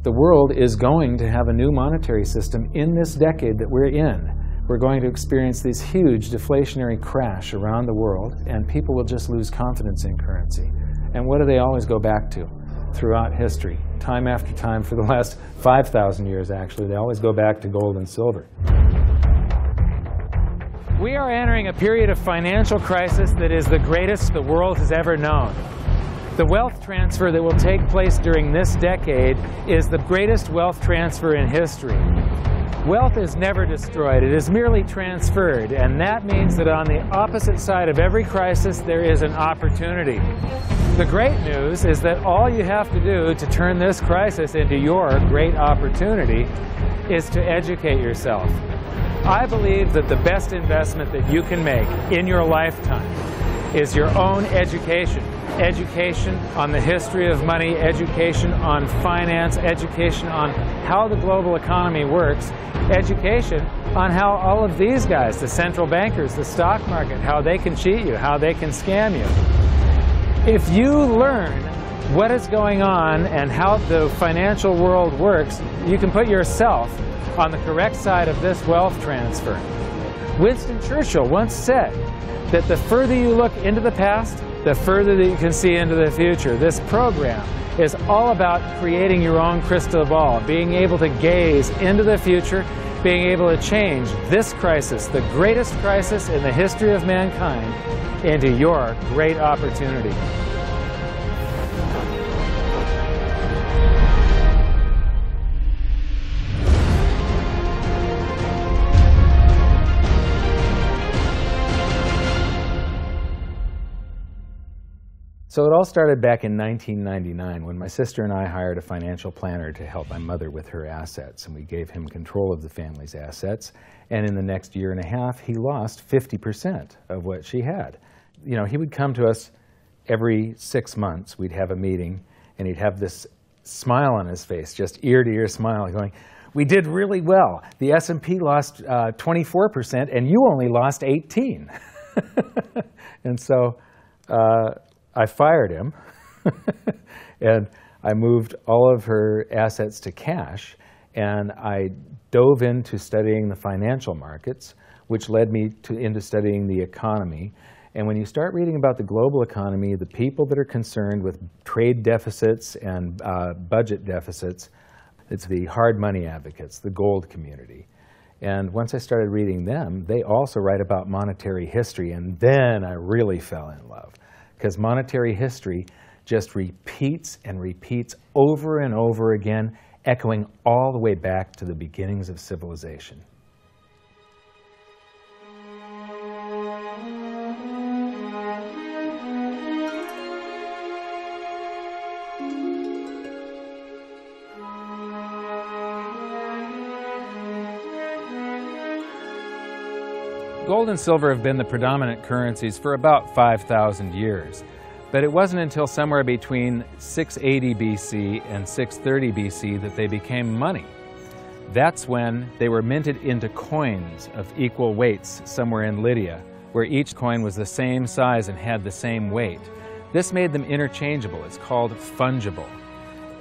The world is going to have a new monetary system in this decade that we're in. We're going to experience this huge deflationary crash around the world, and people will just lose confidence in currency. And what do they always go back to throughout history? Time after time, for the last 5,000 years actually, they always go back to gold and silver. We are entering a period of financial crisis that is the greatest the world has ever known. The wealth transfer that will take place during this decade is the greatest wealth transfer in history. Wealth is never destroyed, it is merely transferred, and that means that on the opposite side of every crisis there is an opportunity. The great news is that all you have to do to turn this crisis into your great opportunity is to educate yourself. I believe that the best investment that you can make in your lifetime is your own education. Education on the history of money, education on finance, education on how the global economy works, education on how all of these guys, the central bankers, the stock market, how they can cheat you, how they can scam you. If you learn what is going on and how the financial world works, you can put yourself on the correct side of this wealth transfer. Winston Churchill once said that the further you look into the past, the further that you can see into the future. This program is all about creating your own crystal ball, being able to gaze into the future, being able to change this crisis, the greatest crisis in the history of mankind, into your great opportunity. So it all started back in 1999 when my sister and I hired a financial planner to help my mother with her assets, and we gave him control of the family's assets. And in the next year and a half, he lost 50% of what she had. You know, he would come to us every 6 months. We'd have a meeting, and he'd have this smile on his face, just ear-to-ear smile, going, "We did really well. The S&P lost 24%, and you only lost 18." And so I fired him, and I moved all of her assets to cash, and I dove into studying the financial markets, which led me into studying the economy. And when you start reading about the global economy, the people that are concerned with trade deficits and budget deficits, it's the hard money advocates, the gold community. And once I started reading them, they also write about monetary history, and then I really fell in love. Because monetary history just repeats and repeats over and over again, echoing all the way back to the beginnings of civilization. Gold and silver have been the predominant currencies for about 5,000 years, but it wasn't until somewhere between 680 BC and 630 BC that they became money. That's when they were minted into coins of equal weights somewhere in Lydia, where each coin was the same size and had the same weight. This made them interchangeable. It's called fungible.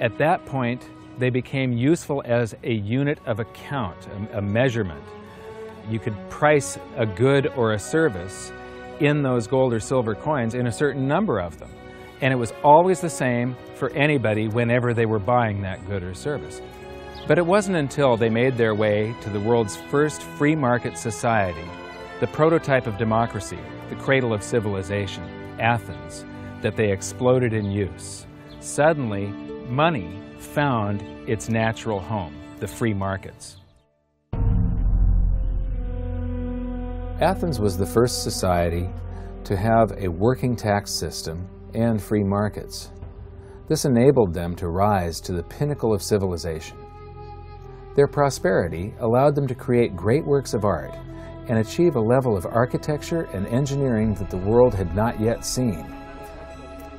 At that point, they became useful as a unit of account, a measurement. You could price a good or a service in those gold or silver coins in a certain number of them. And it was always the same for anybody whenever they were buying that good or service. But it wasn't until they made their way to the world's first free market society, the prototype of democracy, the cradle of civilization, Athens, that they exploded in use. Suddenly, money found its natural home, the free markets. Athens was the first society to have a working tax system and free markets. This enabled them to rise to the pinnacle of civilization. Their prosperity allowed them to create great works of art and achieve a level of architecture and engineering that the world had not yet seen.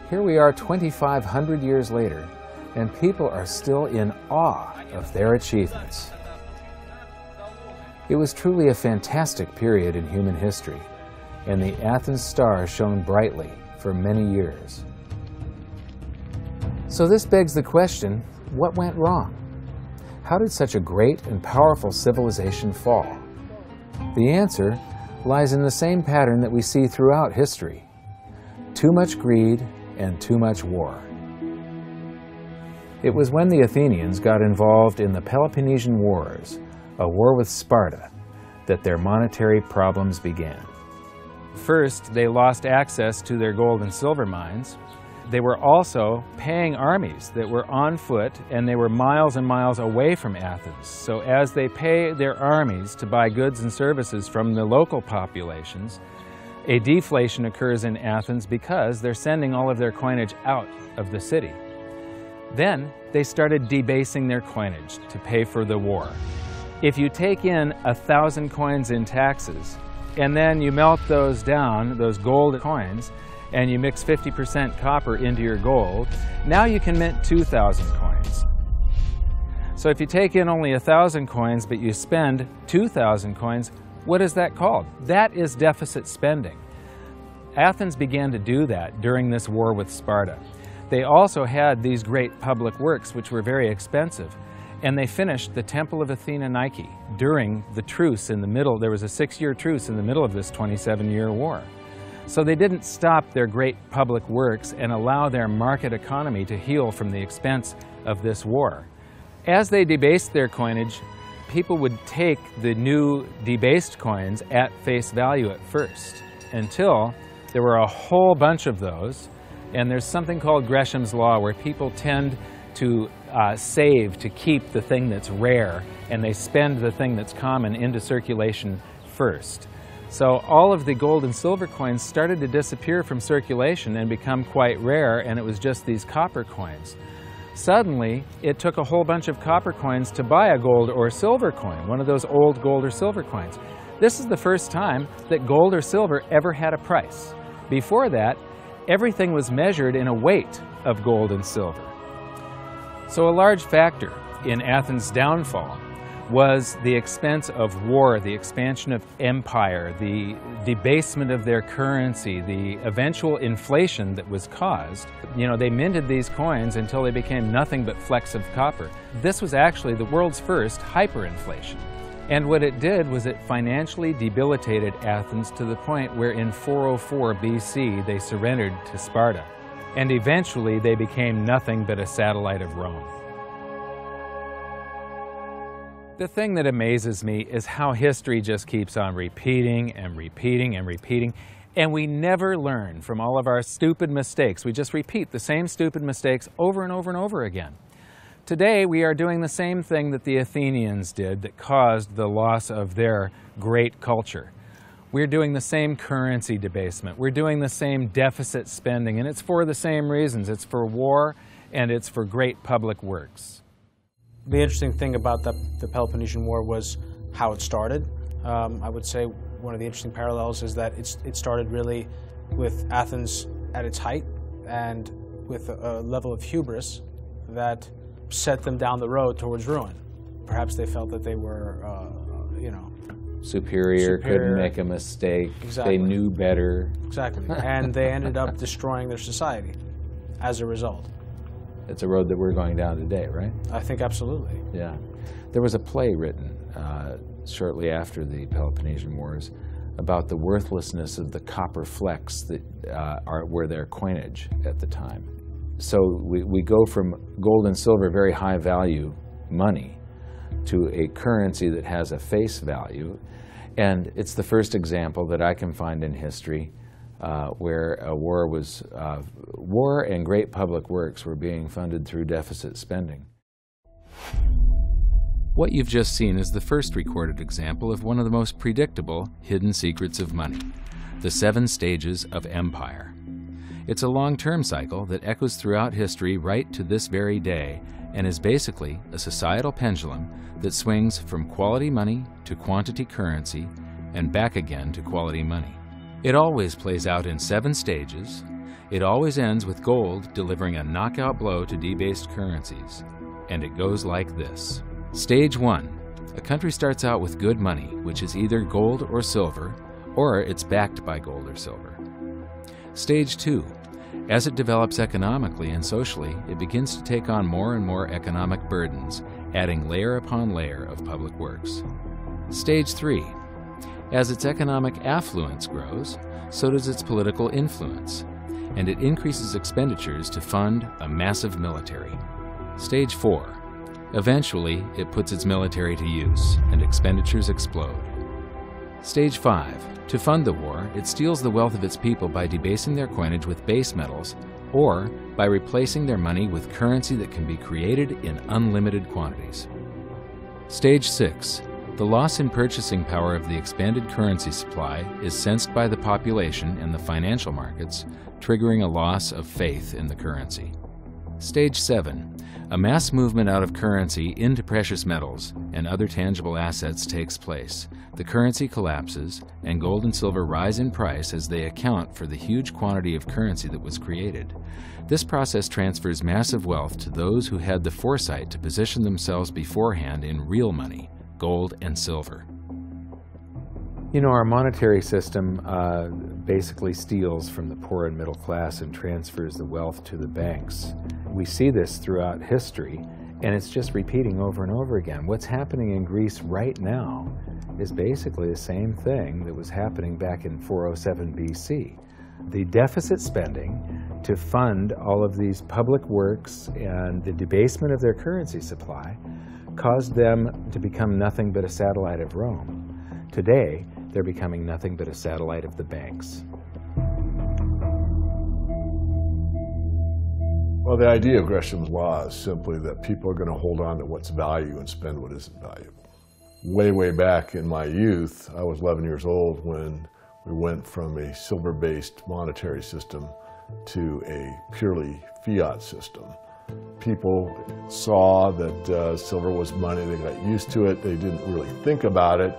Here we are 2,500 years later, and people are still in awe of their achievements. It was truly a fantastic period in human history, and the Athens star shone brightly for many years. So this begs the question, what went wrong? how did such a great and powerful civilization fall? The answer lies in the same pattern that we see throughout history: too much greed and too much war. It was when the Athenians got involved in the Peloponnesian Wars, a war with Sparta, that their monetary problems began. First, they lost access to their gold and silver mines. They were also paying armies that were on foot, and they were miles and miles away from Athens. So as they pay their armies to buy goods and services from the local populations, a deflation occurs in Athens because they're sending all of their coinage out of the city. Then they started debasing their coinage to pay for the war. If you take in 1,000 coins in taxes, and then you melt those down, those gold coins, and you mix 50% copper into your gold, now you can mint 2,000 coins. So if you take in only 1,000 coins, but you spend 2,000 coins, what is that called? That is deficit spending. Athens began to do that during this war with Sparta. They also had these great public works, which were very expensive, and they finished the Temple of Athena Nike during the truce in the middle. There was a 6-year truce in the middle of this 27-year war. So they didn't stop their great public works and allow their market economy to heal from the expense of this war. As they debased their coinage, people would take the new debased coins at face value at first, until there were a whole bunch of those. And there's something called Gresham's Law, where people tend to save to keep the thing that's rare, and they spend the thing that's common into circulation first. So all of the gold and silver coins started to disappear from circulation and become quite rare, and it was just these copper coins. Suddenly, it took a whole bunch of copper coins to buy a gold or silver coin, one of those old gold or silver coins. This is the first time that gold or silver ever had a price. Before that, everything was measured in a weight of gold and silver. So a large factor in Athens' downfall was the expense of war, the expansion of empire, the debasement of their currency, the eventual inflation that was caused. You know, they minted these coins until they became nothing but flecks of copper. This was actually the world's first hyperinflation. And what it did was it financially debilitated Athens to the point where in 404 BC they surrendered to Sparta. And eventually they became nothing but a satellite of Rome. The thing that amazes me is how history just keeps on repeating and repeating and repeating, and we never learn from all of our stupid mistakes. We just repeat the same stupid mistakes over and over and over again. Today we are doing the same thing that the Athenians did that caused the loss of their great culture. We're doing the same currency debasement. We're doing the same deficit spending, and it's for the same reasons. It's for war, and it's for great public works. The interesting thing about the Peloponnesian War was how it started. I would say one of the interesting parallels is that it started really with Athens at its height and with a level of hubris that set them down the road towards ruin. Perhaps they felt that they were, superior, couldn't make a mistake. Exactly. They knew better. Exactly. And they ended up destroying their society as a result. It's a road that we're going down today, right? I think absolutely. Yeah. There was a play written shortly after the Peloponnesian Wars about the worthlessness of the copper flecks that were their coinage at the time. So we go from gold and silver, very high value money, to a currency that has a face value. And it's the first example that I can find in history where a war and great public works were being funded through deficit spending. What you've just seen is the first recorded example of one of the most predictable hidden secrets of money, the 7 stages of empire. It's a long-term cycle that echoes throughout history right to this very day, and is basically a societal pendulum that swings from quality money to quantity currency and back again to quality money. It always plays out in 7 stages. It always ends with gold delivering a knockout blow to debased currencies. And it goes like this. Stage 1. A country starts out with good money, which is either gold or silver, or it's backed by gold or silver. Stage 2. As it develops economically and socially, it begins to take on more and more economic burdens, adding layer upon layer of public works. Stage 3. As its economic affluence grows, so does its political influence, and it increases expenditures to fund a massive military. Stage 4. Eventually, it puts its military to use, and expenditures explode. Stage 5. To fund the war, it steals the wealth of its people by debasing their coinage with base metals, or by replacing their money with currency that can be created in unlimited quantities. Stage 6. The loss in purchasing power of the expanded currency supply is sensed by the population and the financial markets, triggering a loss of faith in the currency. Stage 7. A mass movement out of currency into precious metals and other tangible assets takes place. The currency collapses, and gold and silver rise in price as they account for the huge quantity of currency that was created. This process transfers massive wealth to those who had the foresight to position themselves beforehand in real money, gold and silver. You know, our monetary system basically steals from the poor and middle class and transfers the wealth to the banks. We see this throughout history, and it's just repeating over and over again. What's happening in Greece right now is basically the same thing that was happening back in 407 BC. The deficit spending to fund all of these public works and the debasement of their currency supply caused them to become nothing but a satellite of Rome. Today, they're becoming nothing but a satellite of the banks. Well, the idea of Gresham's law is simply that people are going to hold on to what's value and spend what isn't valuable. Way, way back in my youth, I was 11 years old when we went from a silver-based monetary system to a purely fiat system. People saw that silver was money, they got used to it, they didn't really think about it.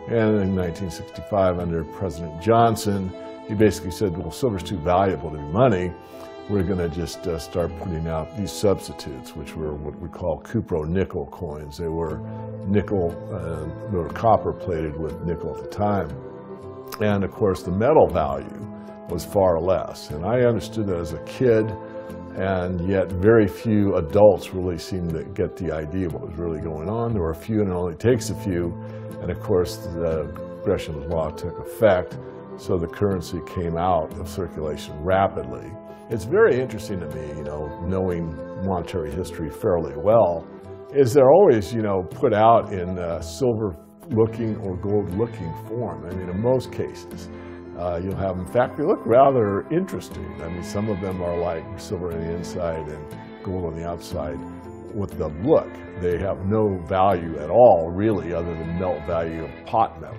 And in 1965, under President Johnson, he basically said, well, silver's too valuable to be money. We're going to just start putting out these substitutes, which were what we call cupro-nickel coins. They were nickel, they were copper plated with nickel at the time. And of course, the metal value was far less. And I understood that as a kid, and yet very few adults really seemed to get the idea of what was really going on. There were a few, and it only takes a few. And of course, the Gresham's law took effect, so the currency came out of circulation rapidly. It's very interesting to me, knowing monetary history fairly well, is they're always, put out in silver-looking or gold-looking form. I mean, in most cases, you'll have, in fact, they look rather interesting. I mean, some of them are like silver on the inside and gold on the outside. With the look, they have no value at all, really, other than melt value of pot metal.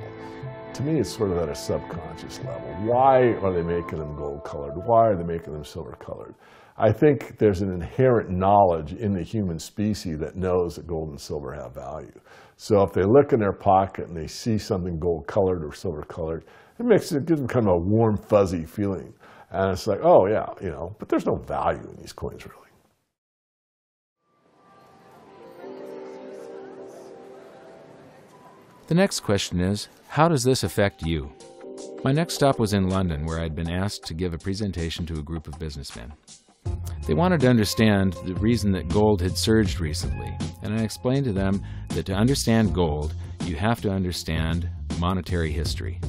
To me, it's sort of at a subconscious level. Why are they making them gold-colored? Why are they making them silver-colored? I think there's an inherent knowledge in the human species that knows that gold and silver have value. So if they look in their pocket and they see something gold-colored or silver-colored, gives them kind of a warm, fuzzy feeling. And it's like, oh yeah, but there's no value in these coins, really. The next question is, how does this affect you? My next stop was in London, where I'd been asked to give a presentation to a group of businessmen. They wanted to understand the reason that gold had surged recently, and I explained to them that to understand gold, you have to understand monetary history.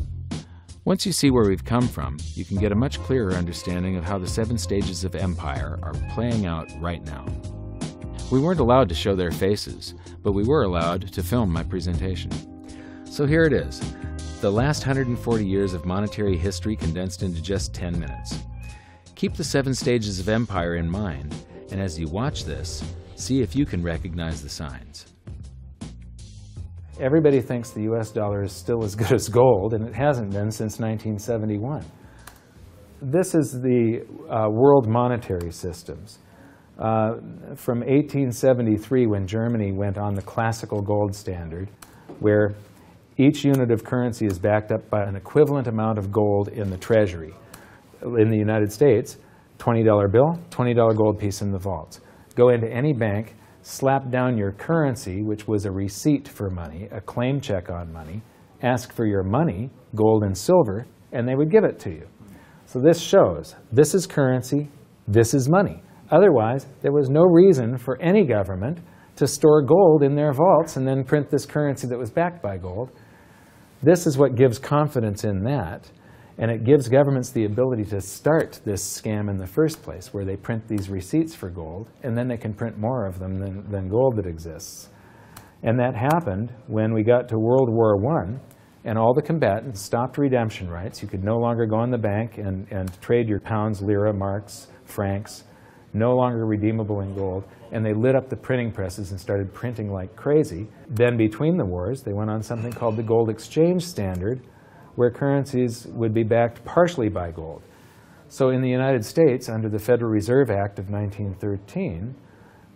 Once you see where we've come from, you can get a much clearer understanding of how the 7 stages of empire are playing out right now. We weren't allowed to show their faces, but we were allowed to film my presentation. So here it is, the last 140 years of monetary history condensed into just 10 minutes. Keep the 7 stages of empire in mind, and as you watch this, see if you can recognize the signs. Everybody thinks the US dollar is still as good as gold, and it hasn't been since 1971. This is the world monetary systems. From 1873, when Germany went on the classical gold standard, where each unit of currency is backed up by an equivalent amount of gold in the treasury. In the United States, $20 bill, $20 gold piece in the vaults. Go into any bank, slap down your currency, which was a receipt for money, a claim check on money, ask for your money, gold and silver, and they would give it to you. So this shows, this is currency, this is money. Otherwise, there was no reason for any government to store gold in their vaults and then print this currency that was backed by gold. This is what gives confidence in that, and it gives governments the ability to start this scam in the first place, where they print these receipts for gold, and then they can print more of them than gold that exists. And that happened when we got to World War I, and all the combatants stopped redemption rights. You could no longer go in the bank and trade your pounds, lira, marks, francs, no longer redeemable in gold, and they lit up the printing presses and started printing like crazy. Then between the wars, they went on something called the gold exchange standard, where currencies would be backed partially by gold. So in the United States, under the Federal Reserve Act of 1913,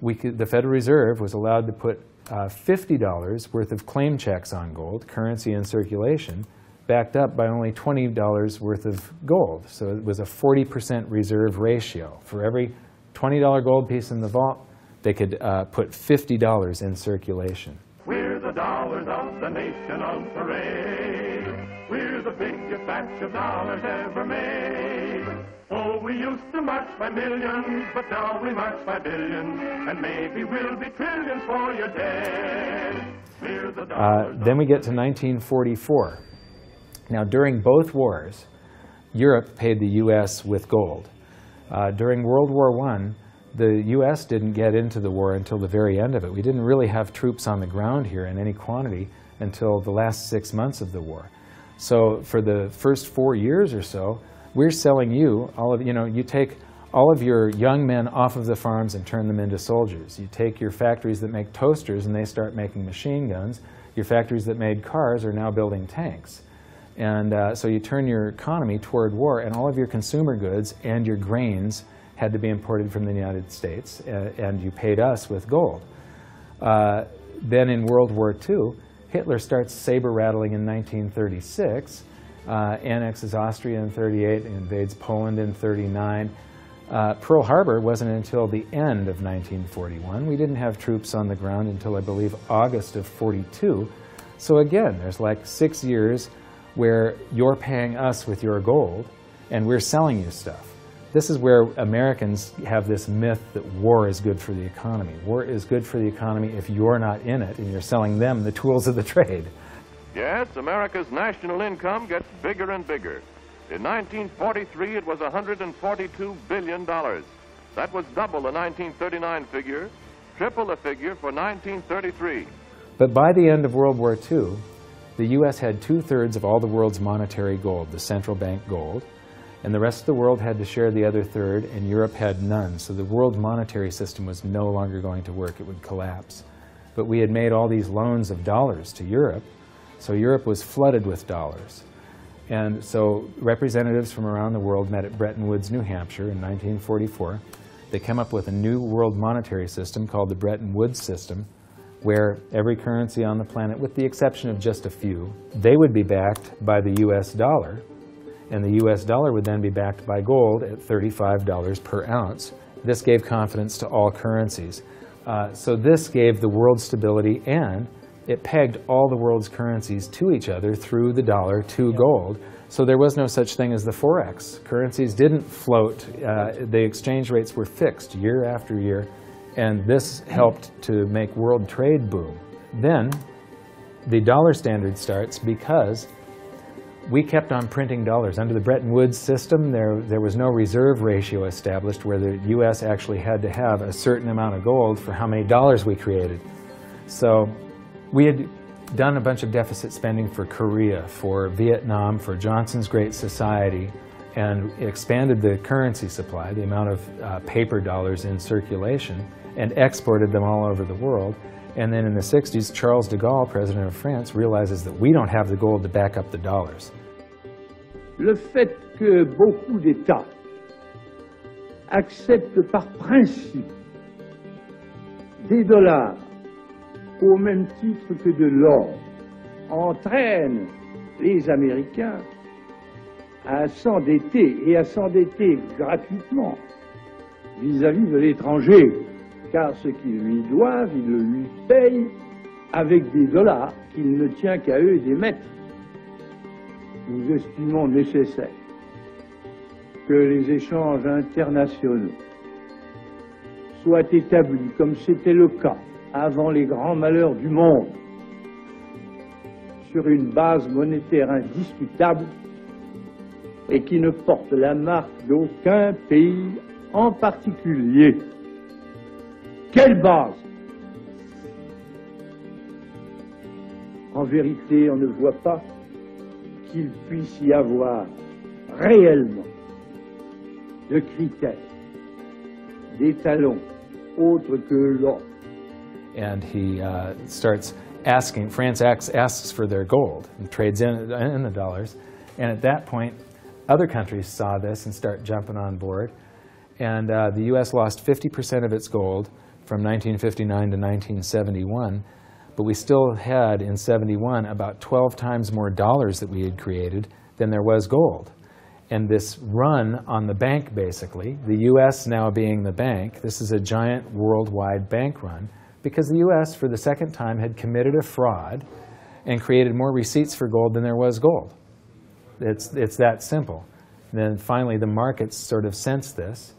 the Federal Reserve was allowed to put $50 worth of claim checks on gold, currency in circulation, backed up by only $20 worth of gold. So it was a 40% reserve ratio. For every $20 gold piece in the vault, they could put $50 in circulation. We're the dollars of the nation on parade. We're the biggest batch of dollars ever made. Oh, we used to march by millions, but now we march by billions, and maybe we'll be trillions for your dead. We're the dollars. Then we get to 1944. Now, during both wars, Europe paid the U.S. with gold. During World War I, the U.S. didn't get into the war until the very end of it. We didn't really have troops on the ground here in any quantity until the last 6 months of the war. So for the first 4 years or so, we're selling you you take all of your young men off of the farms and turn them into soldiers. You take your factories that make toasters and they start making machine guns. Your factories that made cars are now building tanks. And so you turn your economy toward war, and all of your consumer goods and your grains had to be imported from the United States, and you paid us with gold. Then in World War II, Hitler starts saber rattling in 1936, annexes Austria in 38, invades Poland in 39. Pearl Harbor wasn't until the end of 1941. We didn't have troops on the ground until, I believe, August of 42. So again, there's like 6 years where you're paying us with your gold and we're selling you stuff. This is where Americans have this myth that war is good for the economy. War is good for the economy if you're not in it and you're selling them the tools of the trade. Yes, America's national income gets bigger and bigger. In 1943, it was $142 billion. That was double the 1939 figure, triple the figure for 1933. But by the end of World War II, the U.S. had 2/3 of all the world's monetary gold, the central bank gold, and the rest of the world had to share the other third, and Europe had none. So the world monetary system was no longer going to work. It would collapse. But we had made all these loans of dollars to Europe, so Europe was flooded with dollars. And so representatives from around the world met at Bretton Woods, New Hampshire in 1944. They came up with a new world monetary system called the Bretton Woods system, where every currency on the planet, with the exception of just a few, they would be backed by the U.S. dollar, and the U.S. dollar would then be backed by gold at $35 per ounce. This gave confidence to all currencies. So this gave the world stability, and it pegged all the world's currencies to each other through the dollar to gold. So there was no such thing as the Forex. Currencies didn't float. The exchange rates were fixed year after year, and this helped to make world trade boom. Then the dollar standard starts because we kept on printing dollars. Under the Bretton Woods system, there was no reserve ratio established where the U.S. actually had to have a certain amount of gold for how many dollars we created. So we had done a bunch of deficit spending for Korea, for Vietnam, for Johnson's Great Society, and expanded the currency supply, the amount of paper dollars in circulation, and exported them all over the world. And then in the 60s, Charles de Gaulle, president of France, realizes that we don't have the gold to back up the dollars. Le fait que beaucoup d'États acceptent par principe des dollars au même titre que de l'or entraîne les Américains à s'endetter et à s'endetter gratuitement vis-à-vis de l'étranger, car ce qu'ils lui doivent, ils le lui payent avec des dollars qu'il ne tient qu'à eux d'émettre. Nous estimons nécessaire que les échanges internationaux soient établis, comme c'était le cas avant les grands malheurs du monde, sur une base monétaire indiscutable et qui ne porte la marque d'aucun pays en particulier. Quelle base? En vérité, on ne voit pas qu'il puisse y avoir réellement de critères, d'étalons autres que l'or. And he starts asking, France asks for their gold and trades in the dollars. And at that point, other countries saw this and start jumping on board. And the U.S. lost 50% of its gold from 1959 to 1971. But we still had, in 71, about 12 times more dollars that we had created than there was gold. And this run on the bank, basically, the U.S. now being the bank, this is a giant worldwide bank run, because the U.S., for the second time, had committed a fraud and created more receipts for gold than there was gold. It's that simple. Then finally, the markets sort of sensed this.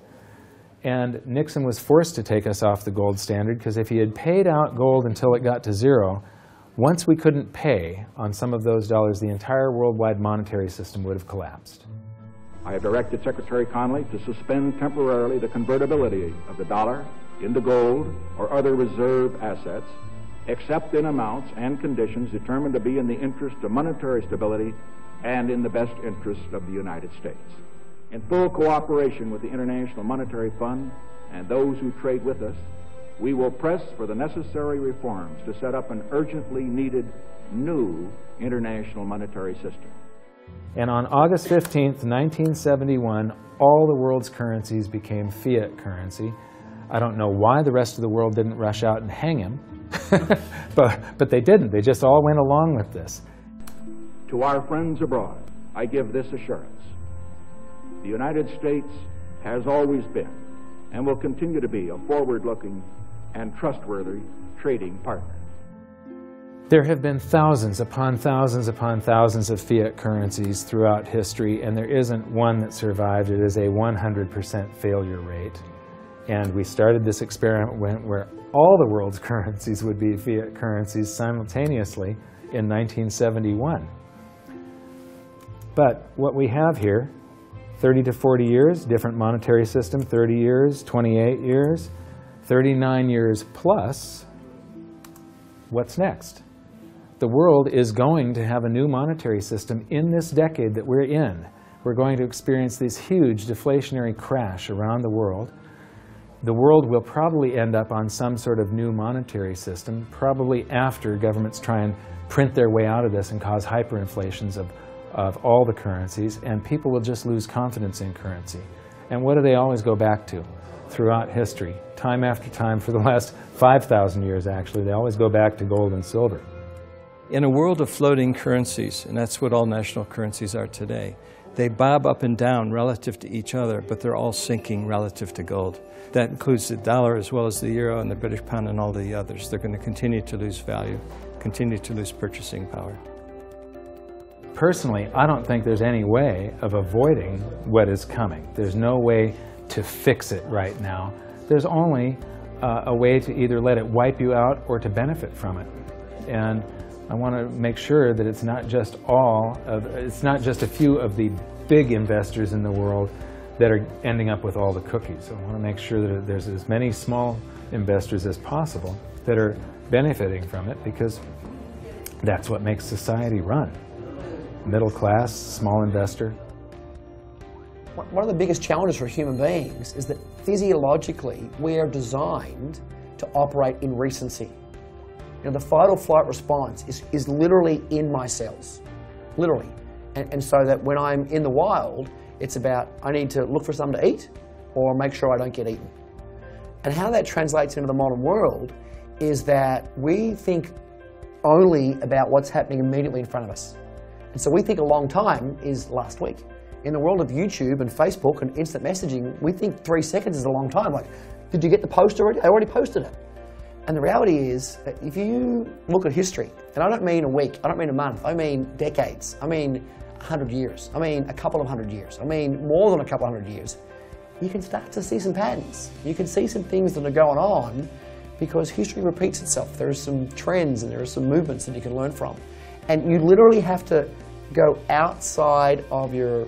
And Nixon was forced to take us off the gold standard, because if he had paid out gold until it got to zero, once we couldn't pay on some of those dollars, the entire worldwide monetary system would have collapsed. I have directed Secretary Connally to suspend temporarily the convertibility of the dollar into gold or other reserve assets, except in amounts and conditions determined to be in the interest of monetary stability and in the best interest of the United States. In full cooperation with the International Monetary Fund and those who trade with us, we will press for the necessary reforms to set up an urgently needed new international monetary system. And on August 15th, 1971, all the world's currencies became fiat currency. I don't know why the rest of the world didn't rush out and hang him, but they didn't. They just all went along with this. To our friends abroad, I give this assurance. The United States has always been and will continue to be a forward-looking and trustworthy trading partner. There have been thousands upon thousands upon thousands of fiat currencies throughout history, and there isn't one that survived. It is a 100% failure rate. And we started this experiment where all the world's currencies would be fiat currencies simultaneously in 1971. But what we have here, 30 to 40 years, different monetary system, 30 years, 28 years, 39 years plus, what's next? The world is going to have a new monetary system in this decade that we're in. We're going to experience this huge deflationary crash around the world. The world will probably end up on some sort of new monetary system, probably after governments try and print their way out of this and cause hyperinflations of all the currencies, and people will just lose confidence in currency. And what do they always go back to throughout history? Time after time, for the last 5,000 years actually, they always go back to gold and silver. In a world of floating currencies, and that's what all national currencies are today, they bob up and down relative to each other, but they're all sinking relative to gold. That includes the dollar as well as the euro and the British pound and all the others. They're going to continue to lose value, continue to lose purchasing power. Personally, I don't think there's any way of avoiding what is coming. There's no way to fix it right now. There's only a way to either let it wipe you out or to benefit from it. And I want to make sure that it's not just a few of the big investors in the world that are ending up with all the cookies. I want to make sure that there's as many small investors as possible that are benefiting from it, because that's what makes society run. Middle class, small investor. One of the biggest challenges for human beings is that physiologically we are designed to operate in recency. You know, the fight or flight response is literally in my cells, literally. And so that when I'm in the wild, it's about I need to look for something to eat or make sure I don't get eaten. And how that translates into the modern world is that we think only about what's happening immediately in front of us. And so we think a long time is last week. In the world of YouTube and Facebook and instant messaging, we think 3 seconds is a long time. Like, did you get the post already? I already posted it. And the reality is that if you look at history, and I don't mean a week, I don't mean a month, I mean decades, I mean 100 years, I mean a couple of 100 years, I mean more than a couple of 100 years, you can start to see some patterns. You can see some things that are going on because history repeats itself. There are some trends and there are some movements that you can learn from. And you literally have to go outside of your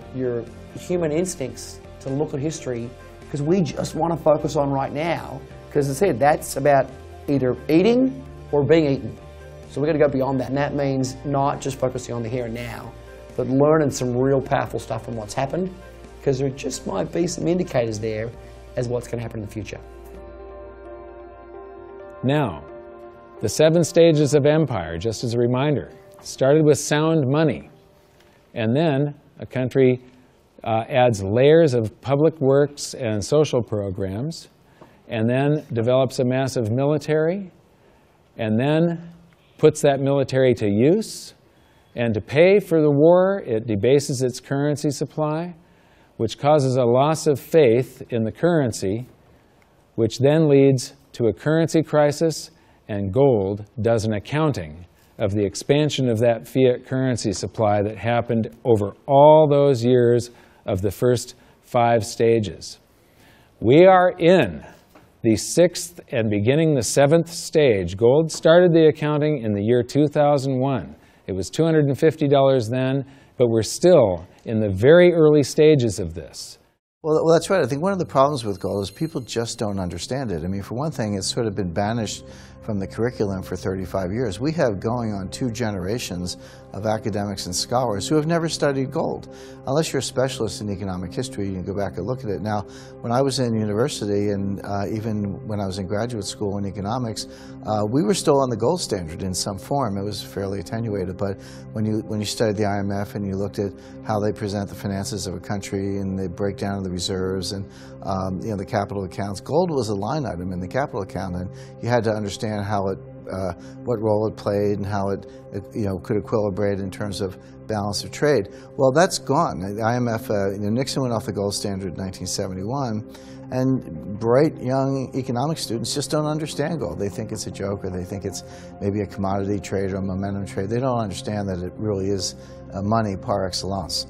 human instincts to look at history, because we just want to focus on right now, because as I said, that's about either eating or being eaten. So we've got to go beyond that, and that means not just focusing on the here and now, but learning some real powerful stuff from what's happened, because there just might be some indicators there as what's going to happen in the future. Now, the 7 stages of empire, just as a reminder, started with sound money, and then a country adds layers of public works and social programs, and then develops a massive military, and then puts that military to use, and to pay for the war, it debases its currency supply, which causes a loss of faith in the currency, which then leads to a currency crisis, and gold does an accounting of the expansion of that fiat currency supply that happened over all those years of the first 5 stages. We are in the 6th and beginning the 7th stage. Gold started the accounting in the year 2001. It was $250 then, but we're still in the very early stages of this. Well, that's right. I think one of the problems with gold is people just don't understand it. I mean, for one thing, it's sort of been banished from the curriculum for 35 years. We have going on 2 generations of academics and scholars who have never studied gold. Unless you're a specialist in economic history, you can go back and look at it. Now, when I was in university and even when I was in graduate school in economics, we were still on the gold standard in some form. It was fairly attenuated, but when you studied the IMF and you looked at how they present the finances of a country and the breakdown of the reserves and the capital accounts, gold was a line item in the capital account, and you had to understand how it, what role it played and how it could equilibrate in terms of balance of trade. Well, that's gone. The IMF, Nixon went off the gold standard in 1971, and bright young economic students just don't understand gold. They think it's a joke, or they think it's maybe a commodity trade or a momentum trade. They don't understand that it really is money par excellence.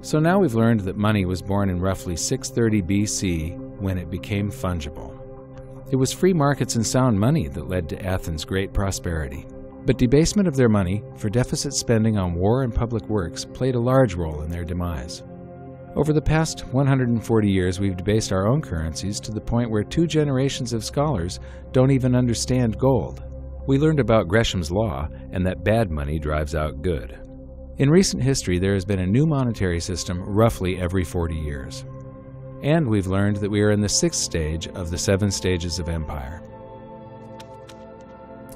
So now we've learned that money was born in roughly 630 BC when it became fungible. It was free markets and sound money that led to Athens' great prosperity. But debasement of their money for deficit spending on war and public works played a large role in their demise. Over the past 140 years, we've debased our own currencies to the point where 2 generations of scholars don't even understand gold. We learned about Gresham's law and that bad money drives out good. In recent history, there has been a new monetary system roughly every 40 years. And we've learned that we are in the 6th stage of the 7 stages of empire.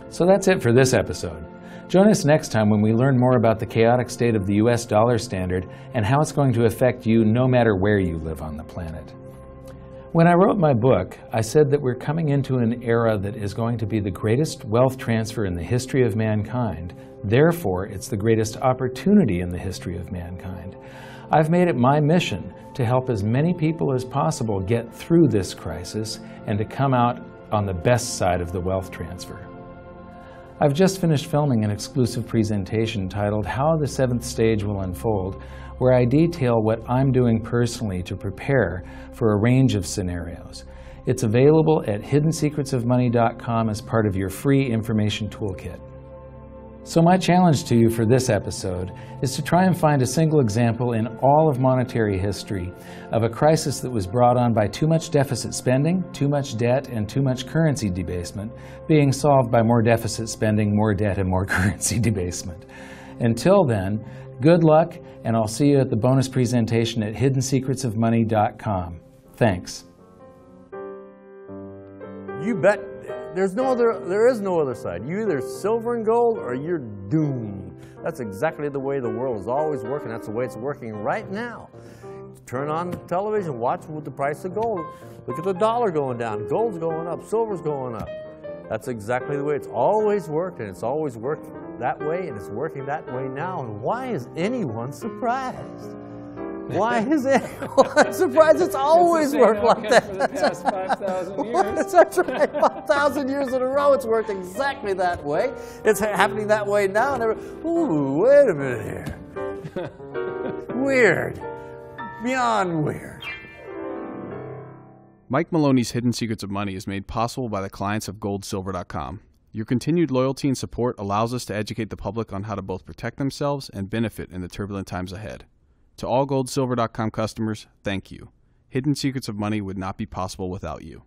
So that's it for this episode. Join us next time when we learn more about the chaotic state of the US dollar standard and how it's going to affect you no matter where you live on the planet. When I wrote my book, I said that we're coming into an era that is going to be the greatest wealth transfer in the history of mankind. Therefore, it's the greatest opportunity in the history of mankind. I've made it my mission to help as many people as possible get through this crisis and to come out on the best side of the wealth transfer. I've just finished filming an exclusive presentation titled How the 7th Stage Will Unfold, where I detail what I'm doing personally to prepare for a range of scenarios. It's available at hiddensecretsofmoney.com as part of your free information toolkit. So my challenge to you for this episode is to try and find a single example in all of monetary history of a crisis that was brought on by too much deficit spending, too much debt, and too much currency debasement being solved by more deficit spending, more debt, and more currency debasement. Until then, good luck, and I'll see you at the bonus presentation at hiddensecretsofmoney.com. Thanks. You bet. There is no other side. You either silver and gold or you're doomed. That's exactly the way the world is always working. That's the way it's working right now. Turn on the television, watch with the price of gold. Look at the dollar going down, gold's going up, silver's going up. That's exactly the way it's always worked, and it's always worked that way, and it's working that way now. And why is anyone surprised? Why is anyone surprised? It's always worked like that. For the past 5,000 years. That's right. 5,000 years in a row, it's worked exactly that way. It's happening that way now. And ooh, wait a minute here. Weird. Beyond weird. Mike Maloney's Hidden Secrets of Money is made possible by the clients of goldsilver.com. Your continued loyalty and support allows us to educate the public on how to both protect themselves and benefit in the turbulent times ahead. To all goldsilver.com customers, thank you. Hidden Secrets of Money would not be possible without you.